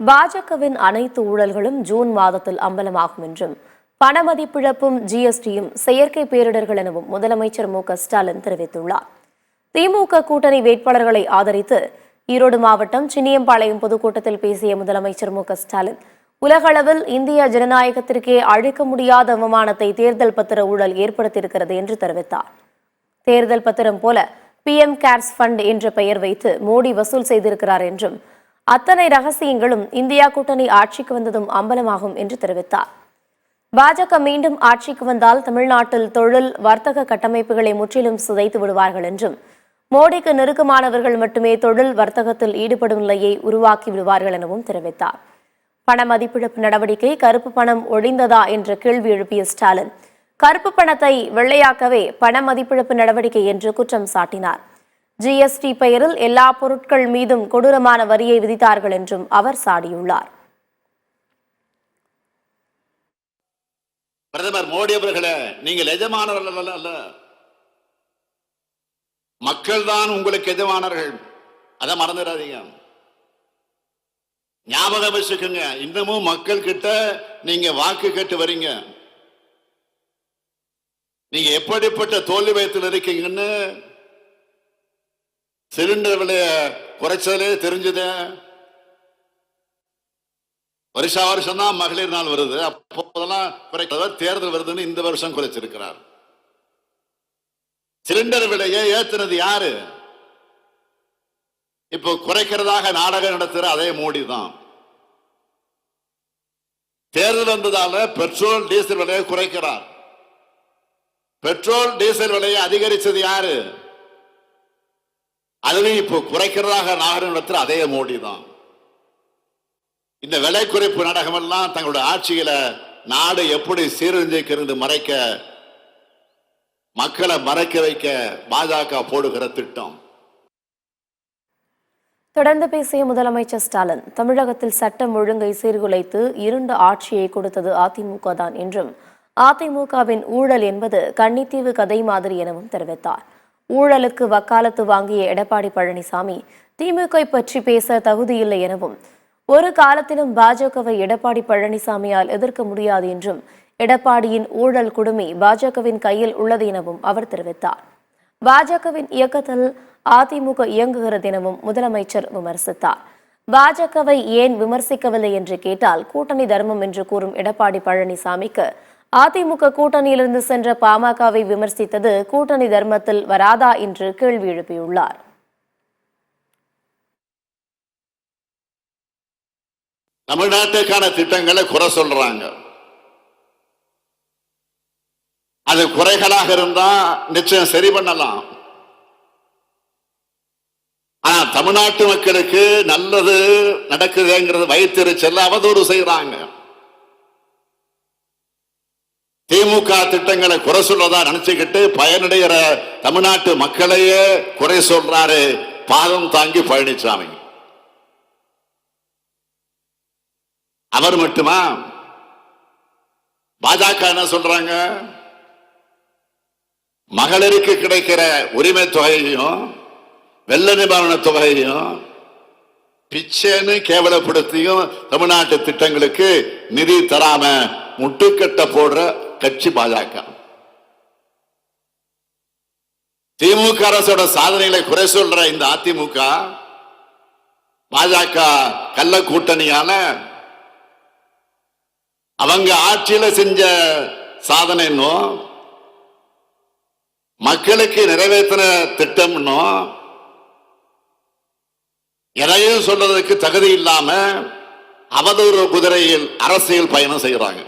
பாஜகவின் அனைத்து ஊழல்களும் ஜூன் மாதத்தில் அம்பலமாகும் என்றும் பணமதிப்பிழப்பும் ஜிஎஸ்டியும் செயற்கை பேரிடர்கள் எனவும் முதலமைச்சர் மு.க.ஸ்டாலின் தெரிவித்துள்ளார். திமுக கூட்டணி வேட்பாளர்களை ஆதரித்து ஈரோடு மாவட்டம் சின்னியம்பாளையம் பொதுக்கூட்டத்தில் பேசிய முதலமைச்சர் மு.க.ஸ்டாலின் உலகளவில் இந்திய ஜனநாயகத்திற்கே அழிக்க முடியாத அவமானத்தை தேர்தல் பத்திர ஊழல் ஏற்படுத்தியிருக்கிறது என்று தெரிவித்தார். தேர்தல் பத்திரம் போல PM கேர்ஸ் ஃபண்ட் என்ற பெயர் வைத்து மோடி வசூல் செய்திருக்கிறார் என்றும் அத்தனை ரகசியங்களும் இந்தியா கூட்டணி ஆட்சிக்கு வந்ததும் அம்பலமாகும் என்று தெரிவித்தார். பாஜக மீண்டும் ஆட்சிக்கு வந்தால் தமிழ்நாட்டில் தொழில் வர்த்தக கட்டமைப்புகளை முற்றிலும் சிதைத்து விடுவார்கள் என்றும் மோடிக்கு நெருக்கமானவர்கள் மட்டுமே தொழில் வர்த்தகத்தில் ஈடுபடும் நிலையை உருவாக்கி விடுவார்கள் எனவும் தெரிவித்தார். பண மதிப்பிழப்பு நடவடிக்கை கருப்பு பணம் ஒழிந்ததா என்ற கேள்வி எழுப்பிய ஸ்டாலின் கருப்பு பணத்தை வெள்ளையாக்கவே பண மதிப்பிழப்பு நடவடிக்கை என்று குற்றம் சாட்டினார். GST பெயரில் எல்லா பொருட்கள் மீதும் கொடூரமான வரியை விதித்தார்கள் என்றும் அவர் சாடியுள்ளார். பிரதமர் மோடி அவர்களே, நீங்கள் எஜமானவர்கள் அல்ல, மக்கள் தான் உங்களுக்கு எஜமானர்கள். அதை மறந்துடாதீங்க, ஞாபகம் வச்சுக்கோங்க. இன்னமும் மக்கள் கிட்ட நீங்க வாக்கு கேட்டு வரீங்க. நீங்க எப்படிப்பட்ட தோல்வி பயத்தில் இருக்கீங்கன்னு சிலிண்டர் விலைய குறைச்சலே தெரிஞ்சது. வருஷம் தான் மகளிர் நாள் வருது, அப்போதெல்லாம் குறைக்கிறவர் தேர்தல் வருதுன்னு இந்த வருஷம் குறைச்சிருக்கிறார். சிலிண்டர் விலையை ஏத்துனது யாரு? இப்போ குறைக்கிறதாக நாடகம் நடத்துற அதே மோடி தான். தேர்தல் வந்ததால பெட்ரோல் டீசல் விலையை குறைக்கிறார். பெட்ரோல் டீசல் விலையை அதிகரிச்சது யாரு? அதுவும் இப்போ குறைக்கிறதாக நாடகம் நடத்துற அதே மோடி தான். இந்த விலை குறைப்பு நாடகம் எல்லாம் தங்களுடைய ஆட்சியில நாடு எப்படி சீரழிஞ்சிருக்கிறது மறைக்க, மக்களை மறைக்க வைக்க பாஜக போடுகிற திட்டம். தொடர்ந்து பேசிய முதலமைச்சர் ஸ்டாலின் தமிழகத்தில் சட்டம் ஒழுங்கை சீர்குலைத்து இருண்ட ஆட்சியை கொடுத்தது அதிமுக தான் என்றும் அதிமுகவின் ஊழல் என்பது கன்னித்தீவு கதை மாதிரி எனவும் தெரிவித்தார். ஊழலுக்கு வக்காலத்து வாங்கிய எடப்பாடி பழனிசாமி திமுக பற்றி பேச தகுதியில்லை எனவும் ஒரு காலத்திலும் பாஜகவை எடப்பாடி பழனிசாமியால் எதிர்க்க முடியாது என்றும் எடப்பாடியின் ஊழல் குடுமி பாஜகவின் கையில் உள்ளது எனவும் அவர் தெரிவித்தார். பாஜகவின் இயக்கத்தில் அதிமுக இயங்குகிறது எனவும் முதலமைச்சர் விமர்சித்தார். பாஜகவை ஏன் விமர்சிக்கவில்லை என்று கேட்டால் கூட்டணி தர்மம் என்று கூறும் எடப்பாடி பழனிசாமிக்கு அதிமுக கூட்டணியிலிருந்து சென்ற பாமகவை விமர்சித்தது கூட்டணி தர்மத்தில் வராதா என்று கேள்வி எழுப்பியுள்ளார். தமிழ்நாட்டுக்கான திட்டங்களை குறை சொல்றாங்க. அது குறைகளாக இருந்தா நிச்சயம் சரி பண்ணலாம். ஆனா தமிழ்நாட்டு மக்களுக்கு நல்லது நடக்குதுங்கிறது வைத்திருச்சல்ல அவதூறு செய்யறாங்க. திமுக திட்டங்களை குறை சொல்றதா நினைச்சுக்கிட்டு பயனடைகிற தமிழ்நாட்டு மக்களையே குறை சொல்றாரு பாதம் தாங்கி பழனிசாமி. அவர் மட்டுமா? பாஜக என்ன சொல்றாங்க? மகளிருக்கு கிடைக்கிற உரிமை தொகையையும் வெள்ள நிவாரண தொகையையும் பிச்சைன்னு கேவலப்படுத்தியும் தமிழ்நாட்டு திட்டங்களுக்கு நிதி தராம முட்டுக்கட்ட போடுற கட்சி பாஜக. திமுக அரசோட சாதனைகளை குறை சொல்ற இந்த அதிமுக பாஜக கள்ள கூட்டணியால அவங்க ஆட்சியில செஞ்ச சாதனை மக்களுக்கு நிறைவேற்றின திட்டம் எதையும் சொல்றதுக்கு தகுதி இல்லாம அவதூறு குதிரையில் அரசியல் பயணம் செய்யறாங்க.